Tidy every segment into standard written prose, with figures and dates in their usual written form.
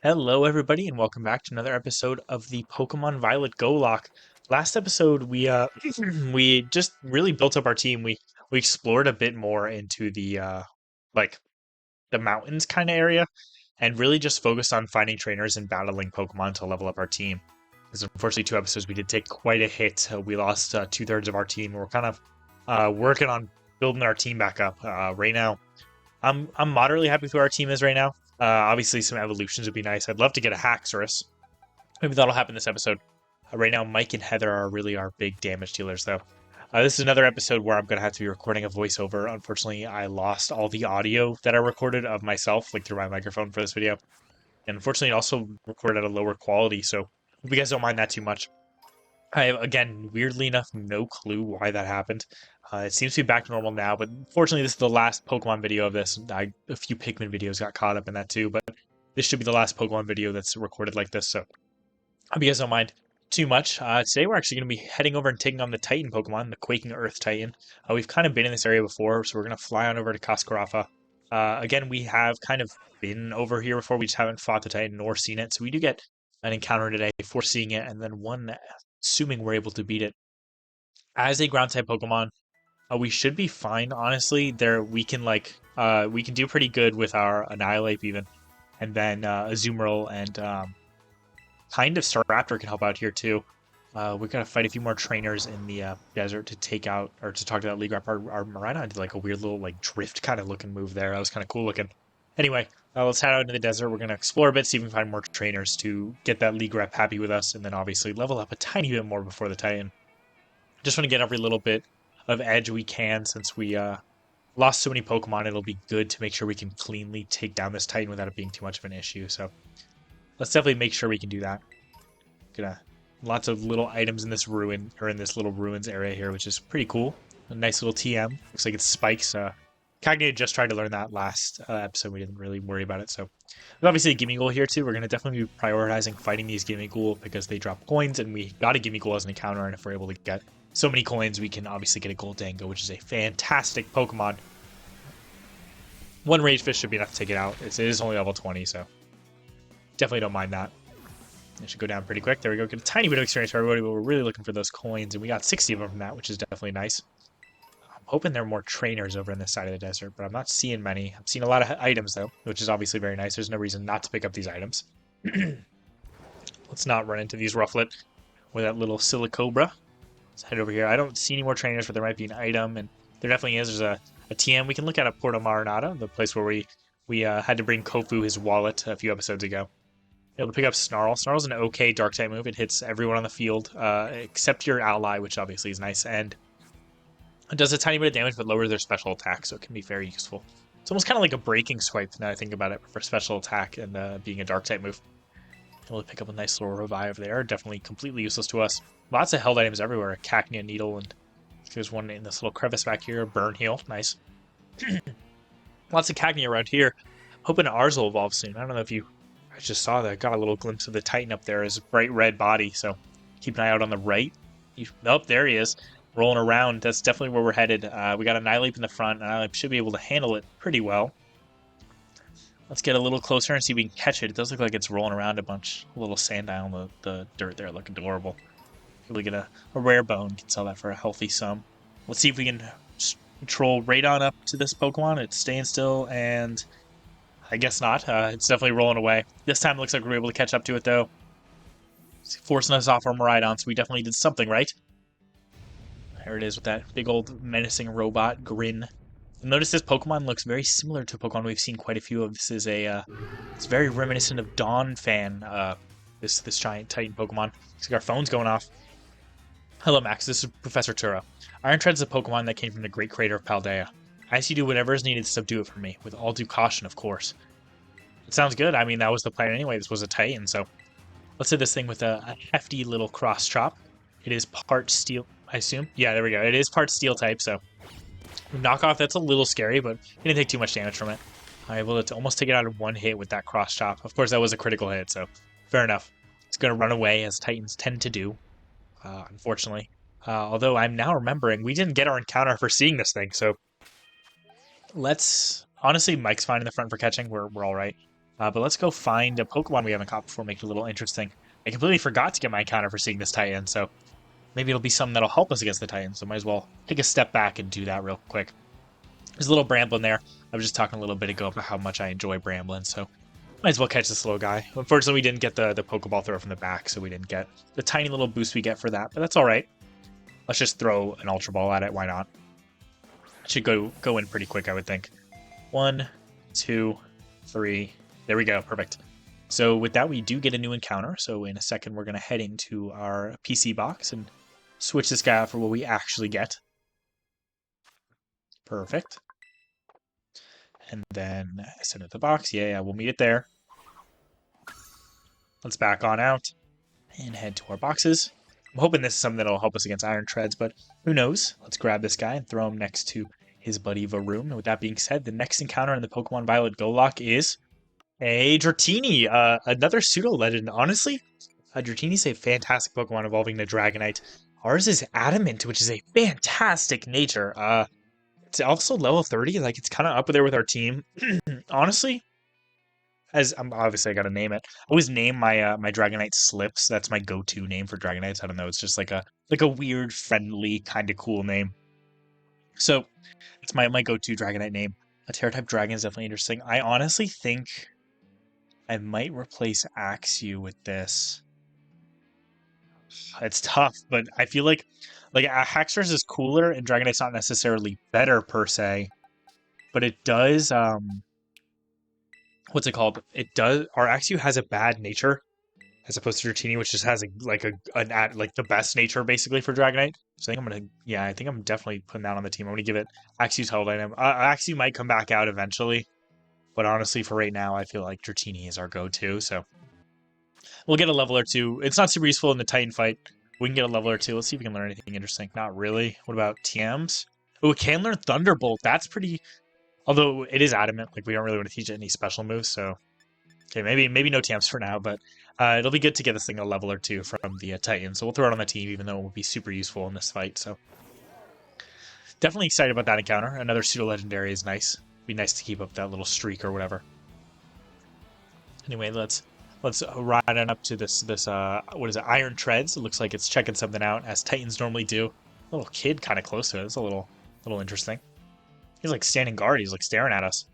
Hello, everybody, and welcome back to another episode of the Pokemon Violet GoLocke. Last episode, we we just really built up our team. We explored a bit more into the like the mountains kind of area, and really just focused on finding trainers and battling Pokemon to level up our team. Because unfortunately, 2 episodes we did take quite a hit. We lost 2/3 of our team. We're kind of working on building our team back up right now. I'm moderately happy with where our team is right now. Obviously, some evolutions would be nice. I'd love to get a Haxorus. Maybe that'll happen this episode. Right now, Mike and Heather are really our big damage dealers, though. This is another episode where I'm going to have to be recording a voiceover. Unfortunately, I lost all the audio that I recorded of myself, like through my microphone for this video. And unfortunately, it also recorded at a lower quality, so hope you guys don't mind that too much. I have, again, weirdly enough, no clue why that happened. It seems to be back to normal now, but fortunately, this is the last Pokemon video of this. A few Pikmin videos got caught up in that too, but this should be the last Pokemon video that's recorded like this, so hope you guys don't mind too much. Today, we're actually going to be heading over and taking on the Titan Pokemon, the Quaking Earth Titan. We've kind of been in this area before, so we're going to fly on over to Kaskarafa. Again, we have kind of been over here before, we just haven't fought the Titan nor seen it, so we do get an encounter today for seeing it, and then one assuming we're able to beat it. As a ground type Pokemon, we should be fine, honestly. There we can we can do pretty good with our Annihilate even. And then Azumarill and kind of Staraptor can help out here too. We're gonna fight a few more trainers in the desert to take out or to talk to that league rep. Our Miraidon did like a weird little like drift kind of looking move there. That was kind of cool looking. Anyway, let's head out into the desert. We're going to explore a bit, see if we can find more trainers to get that league rep happy with us, and then obviously level up a tiny bit more before the Titan. Just want to get every little bit of edge we can since we lost so many Pokemon. It'll be good to make sure we can cleanly take down this Titan without it being too much of an issue. So let's definitely make sure we can do that. Gonna lots of little items in this ruin or in this little ruins area here, which is pretty cool. A nice little TM. Looks like it's spikes. Cagney just tried to learn that last episode. We didn't really worry about it. So there's obviously a Gimme Ghoul here too. We're going to definitely be prioritizing fighting these Gimme Ghoul because they drop coins, and we got a Gimme Ghoul as an encounter. And if we're able to get so many coins, we can obviously get a Goldango, which is a fantastic Pokemon. One Rage Fish should be enough to take it out. It is only level 20, so definitely don't mind that. It should go down pretty quick. There we go. Get a tiny bit of experience for everybody, but we're really looking for those coins, and we got 60 of them from that, which is definitely nice. Hoping there are more trainers over in this side of the desert, but I'm not seeing many. I'm seeing a lot of items, though, which is obviously very nice. There's no reason not to pick up these items. Let's not run into these Rufflet with that little Silicobra. Let's head over here. I don't see any more trainers, but there might be an item, and there definitely is. There's a TM. We can look at a Porto Marinata, the place where we had to bring Kofu his wallet a few episodes ago. Able to pick up Snarl. Snarl's an okay Dark-type move. It hits everyone on the field, except your ally, which obviously is nice, and it does a tiny bit of damage, but lowers their special attack, so it can be very useful. It's almost kind of like a breaking swipe, now I think about it, for special attack and being a Dark-type move. Able to pick up a nice little revive there. Definitely completely useless to us. Lots of held items everywhere. A Cacnea Needle, and there's one in this little crevice back here. Burn Heal. Nice. Lots of Cacnea around here. Hoping ours will evolve soon. I don't know if you... I just saw that. Got a little glimpse of the Titan up there. His bright red body, so keep an eye out on the right. Oh, there he is. Rolling around. That's definitely where we're headed. We got Annihilape in the front. Annihilape should be able to handle it pretty well. Let's get a little closer and see if we can catch it. It does look like it's rolling around a bunch. A little Sandile on the dirt there. Look adorable. If we get a rare bone, can sell that for a healthy sum. Let's see if we can troll Radon up to this Pokemon. It's staying still, and I guess not. It's definitely rolling away. This time it looks like we're able to catch up to it, though. It's forcing us off our Miraidon, so we definitely did something right. There it is with that big old menacing robot grin. Notice this Pokemon looks very similar to a Pokemon we've seen quite a few of. This is it's very reminiscent of Donphan, this giant Titan Pokemon. Looks like our phone's going off. Hello, Max. This is Professor Turo. Iron Tread is a Pokemon that came from the Great Crater of Paldea. I ask you to do whatever is needed to subdue it for me, with all due caution, of course. It sounds good. I mean, that was the plan anyway. This was a Titan, so let's hit this thing with a hefty little cross chop. It is part steel, I assume. Yeah, there we go. It is part steel type, so knockoff, that's a little scary, but it didn't take too much damage from it. I'm able to almost take it out in one hit with that cross chop. Of course, that was a critical hit, so fair enough. It's going to run away, as Titans tend to do, unfortunately. Although I'm now remembering, we didn't get our encounter for seeing this thing, so let's... Honestly, Mike's fine in the front for catching. We're all right. But let's go find a Pokemon we haven't caught before, make it a little interesting. I completely forgot to get my encounter for seeing this Titan, so maybe it'll be something that'll help us against the Titan, so might as well take a step back and do that real quick. There's a little Bramblin there. I was just talking a little bit ago about how much I enjoy Bramblin, so might as well catch this little guy. Unfortunately, we didn't get the Pokeball throw from the back, so we didn't get the tiny little boost we get for that, but that's all right. Let's just throw an Ultra Ball at it. Why not? It should go in pretty quick, I would think. 1, 2, 3. There we go. Perfect. So with that, we do get a new encounter. So in a second, we're going to head into our PC box and switch this guy out for what we actually get. Perfect. And then send it to the box. Yeah, we'll meet it there. Let's back on out and head to our boxes. I'm hoping this is something that'll help us against Iron Treads, but who knows? Let's grab this guy and throw him next to his buddy Varoom. And with that being said, the next encounter in the Pokemon Violet GoLocke is a Dratini, another pseudo legend. Honestly, Dratini's a fantastic Pokemon evolving to Dragonite. Ours is Adamant, which is a fantastic nature. It's also level 30. Like, it's kind of up there with our team. Honestly, as obviously I gotta name it. I always name my my Dragonite Slips. That's my go-to name for Dragonites. I don't know. It's just like a weird, friendly, kind of cool name. So it's my go-to Dragonite name. A Terra-type dragon is definitely interesting. I honestly think I might replace Axew with this. It's tough, but I feel like Haxorus is cooler and Dragonite's not necessarily better per se, but it does what's it called? It does. Our Axew has a bad nature as opposed to Dratini, which just has like the best nature basically for Dragonite. So I think I'm definitely putting that on the team. I'm gonna give it Axew's held item. Axew might come back out eventually, but honestly, for right now, I feel like Dratini is our go-to. So we'll get a level or two. It's not super useful in the Titan fight. We can get a level or two. Let's see if we can learn anything interesting. Not really. What about TMs? Oh, it can learn Thunderbolt. That's pretty. Although it is adamant, like we don't really want to teach it any special moves, so okay, maybe no TMs for now, but it'll be good to get this thing a level or two from the Titan. So we'll throw it on the team, even though it will be super useful in this fight. So definitely excited about that encounter. Another pseudo legendary is nice. Be nice to keep up that little streak or whatever. Anyway, let's ride on up to this what is it? Iron Treads. It looks like it's checking something out as Titans normally do. A little kid kind of close to it. It's a little interesting. He's like standing guard. He's like staring at us.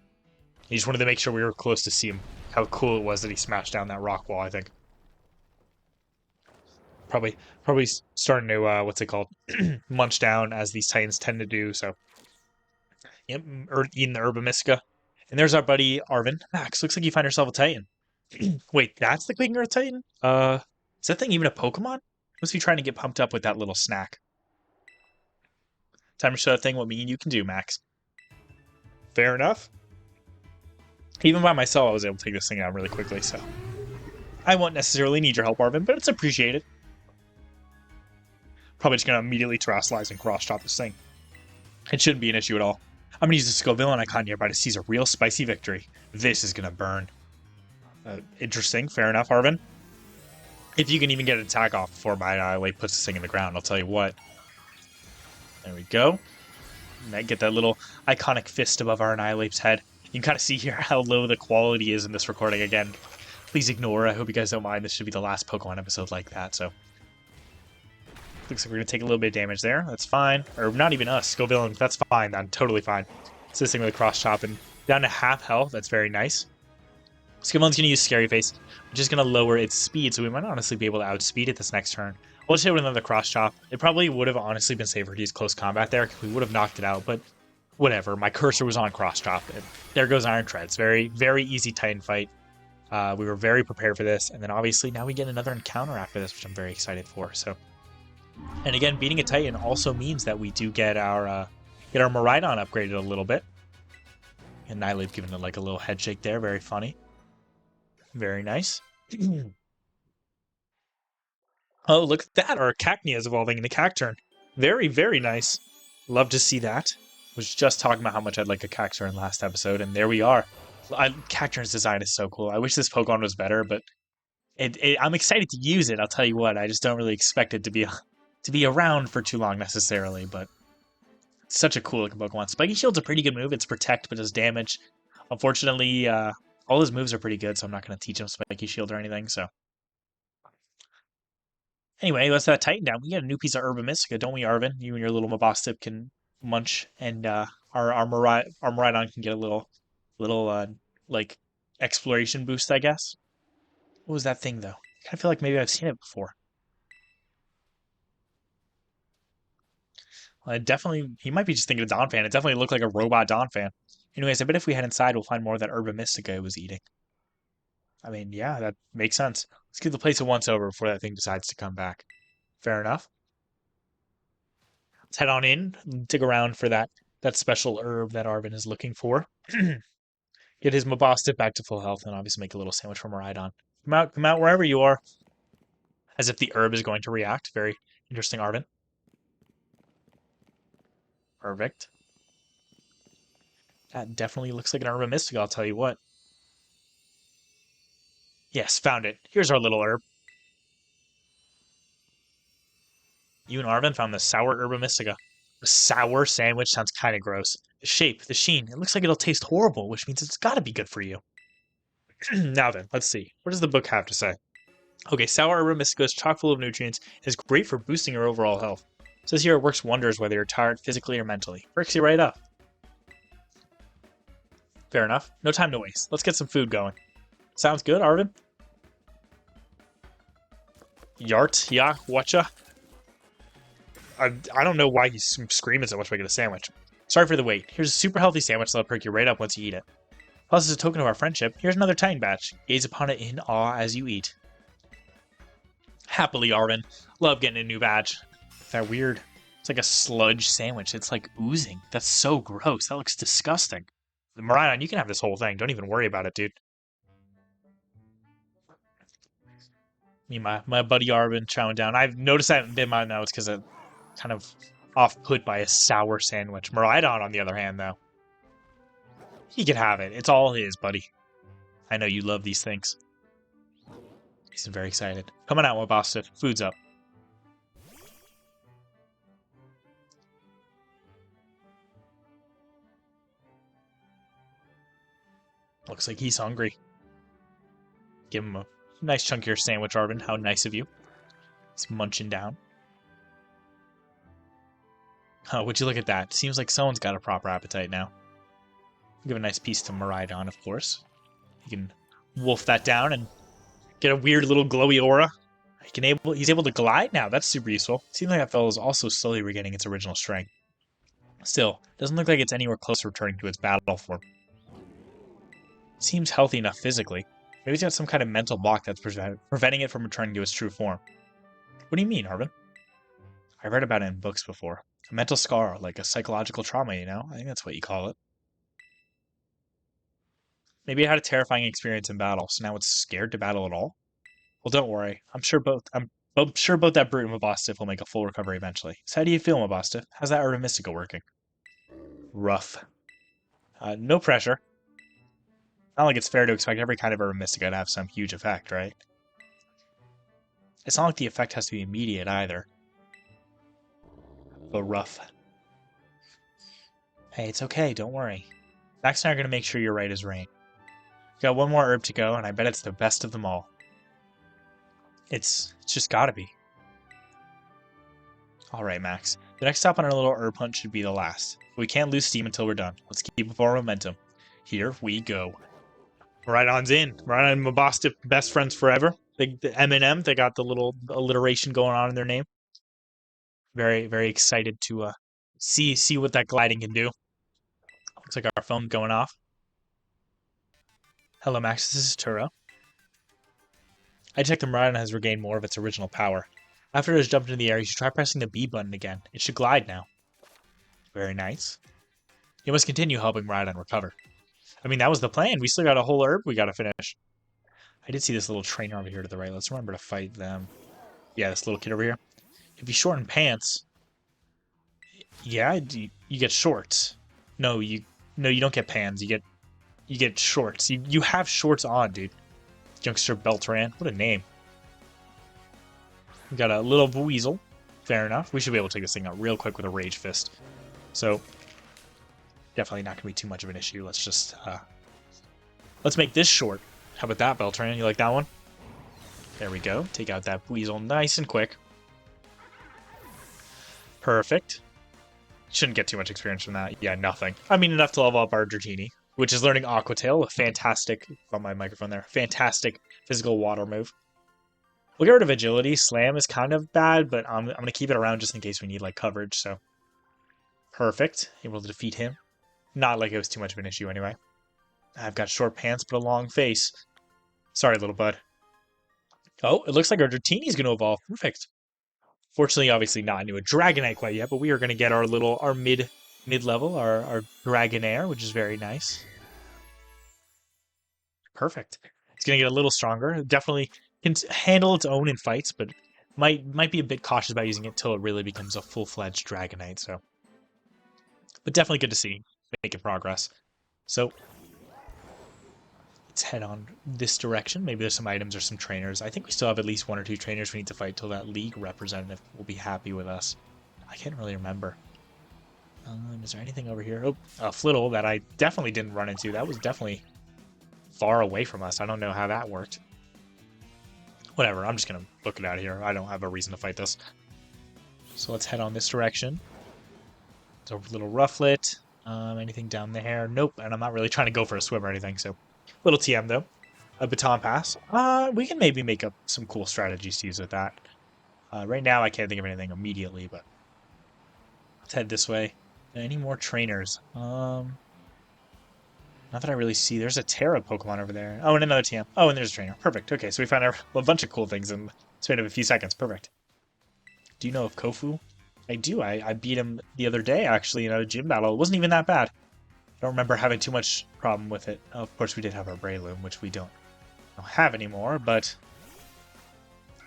He just wanted to make sure we were close to see him. How cool it was that he smashed down that rock wall, I think. Probably starting to, what's it called? Munch down as these Titans tend to do, so. Yep, eating the Herbamisca. And there's our buddy Arvin. Max, looks like you find yourself a Titan. Wait, that's the Quaking Earth Titan? Is that thing even a Pokemon? Must be trying to get pumped up with that little snack. Time to show that thing what me and you can do, Max. Fair enough. Even by myself, I was able to take this thing out really quickly, so I won't necessarily need your help, Arvin, but it's appreciated. Probably just going to immediately terrestrialize and cross-chop this thing. It shouldn't be an issue at all. I'm going to use the Scoville icon nearby to seize a real spicy victory. This is going to burn. Interesting. Fair enough, Arvin. If you can even get an attack off before my Annihilate puts this thing in the ground, I'll tell you what. There we go. And I get that little iconic fist above our Annihilate's head. You can kind of see here how low the quality is in this recording again. Please ignore. I hope you guys don't mind. This should be the last Pokemon episode like that, so. Looks like we're going to take a little bit of damage there. That's fine. Or not even us. Scoville, that's fine. That's totally fine. It's this thing with a cross-chop and down to half health. That's very nice. Scoville's going to use Scary Face, which is going to lower its speed, so we might honestly be able to outspeed it this next turn. We'll just hit with another cross-chop. It probably would have honestly been safer to use close combat there, because we would have knocked it out, but whatever. My cursor was on cross-chop, and there goes Iron Treads. Very, very easy Titan fight. We were very prepared for this, and then obviously now we get another encounter after this, which I'm very excited for. So, and again, beating a Titan also means that we do get our Miraidon upgraded a little bit. And Annihilate giving it like a little head shake there, very funny. Very nice. Oh, look at that! Our Cacnea is evolving into Cacturn. Very, very nice. Love to see that. Was just talking about how much I'd like a Cacturn last episode, and there we are. Cacturn's design is so cool. I wish this Pokemon was better, but I'm excited to use it. I'll tell you what. I just don't really expect it to be around for too long necessarily. But it's such a cool looking Pokemon. Spiky Shield's a pretty good move. It's protect, but does damage. Unfortunately, All his moves are pretty good, so I'm not going to teach him Spiky Shield or anything, so. Anyway, let's Titan down. We got a new piece of Herba Mystica, don't we, Arvin? You and your little Mabostip can munch, and our Miraidon can get a little like exploration boost, I guess. What was that thing though? I kind of feel like maybe I've seen it before. Definitely, he might be just thinking of Donphan. It definitely looked like a robot Donphan. Anyways, I bet if we head inside, we'll find more of that Herba Mystica it was eating. I mean, yeah, that makes sense. Let's give the place a once over before that thing decides to come back. Fair enough. Let's head on in and dig around for that special herb that Arvin is looking for. Get his Mabostip back to full health, and obviously make a little sandwich for Miraidon. Come out wherever you are. As if the herb is going to react. Very interesting, Arvin. Perfect. That definitely looks like an Herba Mystica, I'll tell you what. Yes, found it. Here's our little herb. You and Arvin found the sour Herba Mystica. A sour sandwich sounds kind of gross. The shape, the sheen, it looks like it'll taste horrible, which means it's got to be good for you. Now then, let's see. What does the book have to say? Okay, sour Herba Mystica is chock full of nutrients and is great for boosting your overall health. It says here it works wonders whether you're tired physically or mentally. Perks you right up. Fair enough. No time to waste. Let's get some food going. Sounds good, Arvin? Yart, yeah, whatcha? I don't know why he's screaming so much when I get a sandwich. Sorry for the wait. Here's a super healthy sandwich that'll perk you right up once you eat it. Plus, as a token of our friendship, here's another Titan badge. Gaze upon it in awe as you eat. Happily, Arvin. Love getting a new badge. That weird. It's like a sludge sandwich. It's like oozing. That's so gross. That looks disgusting. Miraidon, you can have this whole thing. Don't even worry about it, dude. Me and my buddy Arvin chowing down. I've noticed that in my notes because I'm kind of off-put by a sour sandwich. Miraidon, on the other hand, though. He can have it. It's all his, buddy. I know you love these things. He's very excited. Come on out, Mabostip. Food's up. Looks like he's hungry. Give him a nice chunk of your sandwich, Arvin. How nice of you. He's munching down. Oh, would you look at that? Seems like someone's got a proper appetite now. Give a nice piece to Miraidon, of course. He can wolf that down and get a weird little glowy aura. He's able to glide now. That's super useful. Seems like that fellow is also slowly regaining its original strength. Still, doesn't look like it's anywhere close to returning to its battle form. Seems healthy enough physically. Maybe it's got some kind of mental block that's preventing it from returning to its true form. What do you mean, Arvin? I read about it in books before. A mental scar, like a psychological trauma, you know? I think that's what you call it. Maybe it had a terrifying experience in battle, so now it's scared to battle at all? Well, don't worry. I'm sure both that brute and Mabostip will make a full recovery eventually. So how do you feel, Mabostip? How's that Herba Mystica working? Rough. No pressure. Not like it's fair to expect every kind of Herba Mystica to have some huge effect, right? It's not like the effect has to be immediate either. But rough. Hey, it's okay, don't worry. Max and I are going to make sure you're right as rain. We've got one more herb to go, and I bet it's the best of them all. It's just gotta be. Alright, Max. The next stop on our little herb hunt should be the last. But we can't lose steam until we're done. Let's keep up our momentum. Here we go. Miraidon's in. Miraidon and Mabostip, best friends forever. The M&M, they got the little alliteration going on in their name. Very, very excited to see what that gliding can do. Looks like our phone going off. Hello, Max. This is Turo. I detect the Miraidon has regained more of its original power. After it has jumped into the air, you should try pressing the B button again. It should glide now. Very nice. You must continue helping Miraidon recover. I mean, that was the plan. We still got a whole herb we gotta finish. I did see this little trainer over here to the right. Let's remember to fight them. Yeah, this little kid over here. If you shorten pants... Yeah, you get shorts. No, you don't get pants. You get shorts. You have shorts on, dude. Youngster Beltran. What a name. We got a little weasel. Fair enough. We should be able to take this thing out real quick with a Rage Fist. So, definitely not going to be too much of an issue. Let's just Let's make this short. How about that, Beltran? You like that one? There we go. Take out that weasel nice and quick. Perfect. Shouldn't get too much experience from that. Yeah, nothing. I mean, enough to level up our Dratini, which is learning Aqua Tail, a fantastic, on my microphone there, fantastic physical water move. We'll get rid of Agility. Slam is kind of bad, but I'm going to keep it around just in case we need, like, coverage, so. Perfect. Able to defeat him. Not like it was too much of an issue anyway. I've got short pants, but a long face. Sorry, little bud. Oh, it looks like our Dratini's going to evolve. Perfect. Fortunately, obviously not into a Dragonite quite yet, but we are going to get our mid-level, our Dragonair, which is very nice. Perfect. It's going to get a little stronger. Definitely can handle its own in fights, but might be a bit cautious about using it till it really becomes a full-fledged Dragonite. So, but definitely good to see making progress. So let's head on this direction. Maybe there's some items or some trainers. I think we still have at least 1 or 2 trainers we need to fight till that league representative will be happy with us. I can't really remember. Is there anything over here? Oh, a Flittle that I definitely didn't run into. That was definitely far away from us. I don't know how that worked. Whatever, I'm just going to book it out of here. I don't have a reason to fight this. So let's head on this direction. There's a little Rufflet. Anything down there? Nope, and I'm not really trying to go for a swim or anything, so... Little TM, though. A Baton Pass. We can maybe make up some cool strategies to use with that. Right now, I can't think of anything immediately, but... Let's head this way. Any more trainers? Not that I really see. There's a Terra Pokemon over there. Oh, and another TM. Oh, and there's a trainer. Perfect. Okay, so we found a bunch of cool things in the span of a few seconds. Perfect. Do you know of Kofu? I do. I beat him the other day, actually, in a gym battle. It wasn't even that bad. I don't remember having too much problem with it. Oh, of course, we did have our Breloom, which we don't have anymore, but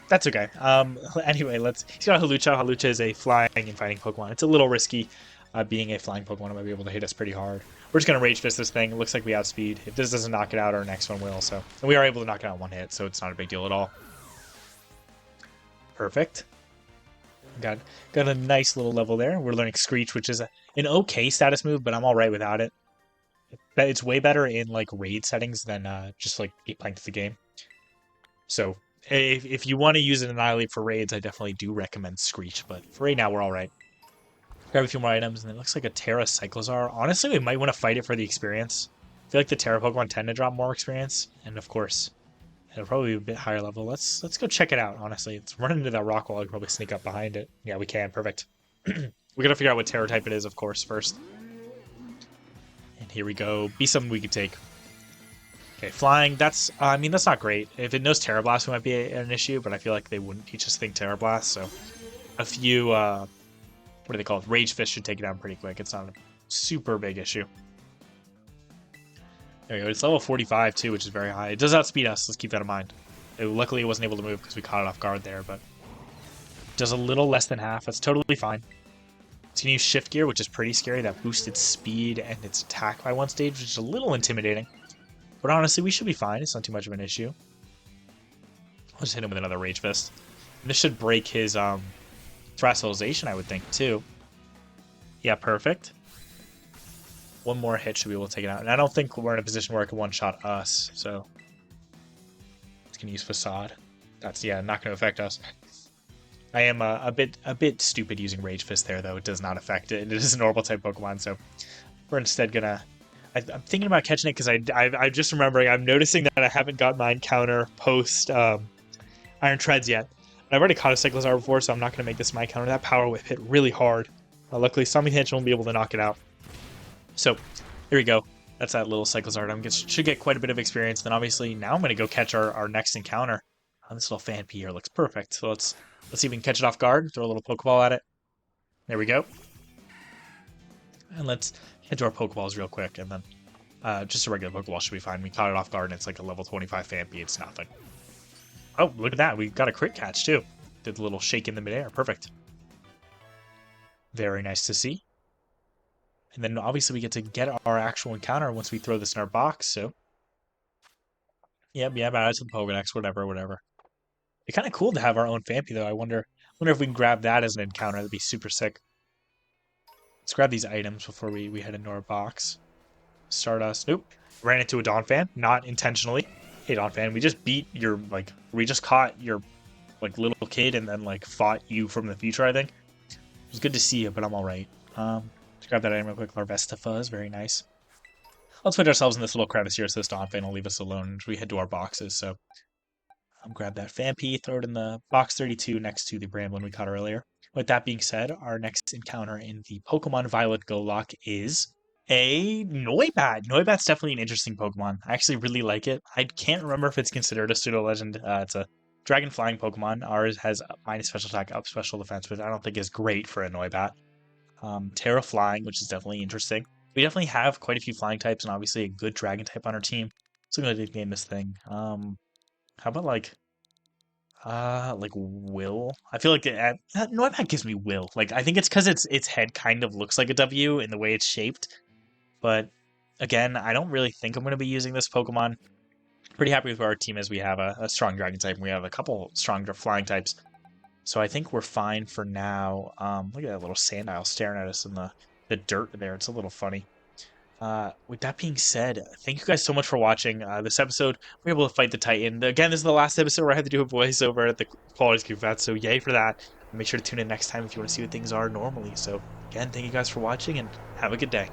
that's okay. Anyway, he's got Hawlucha. Hawlucha is a flying and fighting Pokemon. It's a little risky being a flying Pokemon. It might be able to hit us pretty hard. We're just going to Rage Fist this thing. It looks like we outspeed. If this doesn't knock it out, our next one will. So, and we are able to knock it out 1 hit, so it's not a big deal at all. Perfect. Got a nice little level there. We're learning Screech, which is an okay status move, but I'm all right without it. It's way better in like raid settings than just like playing the game. So if you want to use an Annihilate for raids, I definitely do recommend Screech. But for right now, we're all right. Grab a few more items, and it looks like a Terra Cyclozar. Honestly, we might want to fight it for the experience. I feel like the Terra Pokemon tend to drop more experience, and of course, it'll probably be a bit higher level. Let's go check it out, honestly. It's running into that rock wall. I can probably sneak up behind it. Yeah, we can. Perfect. We gotta figure out what Terra type it is, of course, first. And here we go. Be something we could take. Okay, flying. That's, I mean, that's not great. If it knows Terra Blast, it might be an issue, but I feel like they wouldn't teach us to think Terra Blast, so a few, what do they call it? Rage Fist should take it down pretty quick. It's not a super big issue. There we go. It's level 45, too, which is very high. It does outspeed us. Let's keep that in mind. Luckily, it wasn't able to move because we caught it off guard there, but it does a little less than half. That's totally fine. It's going to use Shift Gear, which is pretty scary. That boosted speed and its attack by 1 stage, which is a little intimidating. But honestly, we should be fine. It's not too much of an issue. I'll just hit him with another Rage Fist. And this should break his Thrasalization, I would think, too. Yeah, perfect. 1 more hit should be able to take it out. And I don't think we're in a position where it can one-shot us, so... It's going to use Facade. That's, yeah, not going to affect us. I am a bit stupid using Rage Fist there, though. It does not affect it. It is a normal type Pokemon, so we're instead going to... I'm thinking about catching it because I'm just remembering, I'm noticing that I haven't got my encounter post Iron Treads yet. I've already caught a Cyclozar before, so I'm not going to make this my encounter. That Power Whip hit really hard. Luckily, Stomach Hitch won't be able to knock it out. So, here we go. That's that little Cyclozar. Should get quite a bit of experience. Then obviously, now I'm going to go catch our next encounter. This little Phanpy here looks perfect. So let's see if we can catch it off guard. Throw a little Pokeball at it. There we go. And let's head to our Pokeballs real quick, and then just a regular Pokeball should be fine. We caught it off guard, and it's like a level 25 Phanpy. It's nothing. Oh, look at that. We got a crit catch, too. Did a little shake in the midair. Perfect. Very nice to see. And then, obviously, we get to get our actual encounter once we throw this in our box, so... Yep, add it to the Pokedex, whatever. It's kind of cool to have our own Phanpy, though. I wonder if we can grab that as an encounter. That'd be super sick. Let's grab these items before we head into our box. Stardust. Nope. Ran into a Donphan, not intentionally. Hey Donphan, we just beat your we just caught your little kid and then fought you from the future. I think it was good to see you, but I'm all right. Let's grab that item real quick. Larvesta Fuzz, very nice. Let's put ourselves in this little crevice here so this Donphan will leave us alone as we head to our boxes. So grab that Phanpy, throw it in the box 32 next to the Bramblin we caught earlier. With that being said, our next encounter in the Pokemon Violet GoLocke is a Noibat. Noibat's definitely an interesting Pokemon. I actually really like it. I can't remember if it's considered a pseudo legend. It's a dragon flying Pokemon. Ours has minus special attack, up special defense, which I don't think is great for a Noibat. Terra flying, which is definitely interesting. We definitely have quite a few flying types and obviously a good dragon type on our team. So I'm gonna name this thing. How about will? I feel like no, that gives me will. I think it's because its head kind of looks like a W in the way it's shaped. But again, I don't really think I'm going to be using this Pokemon. Pretty happy with where our team is. We have a strong dragon type, and we have a couple strong flying types. So I think we're fine for now. Look at that little Sandile staring at us in the dirt there. It's a little funny. With that being said, thank you guys so much for watching this episode. We were able to fight the Titan. Again, this is the last episode where I had to do a voiceover at the Quality Scoop Fat, so yay for that. Make sure to tune in next time if you want to see what things are normally. So, again, thank you guys for watching, and have a good day.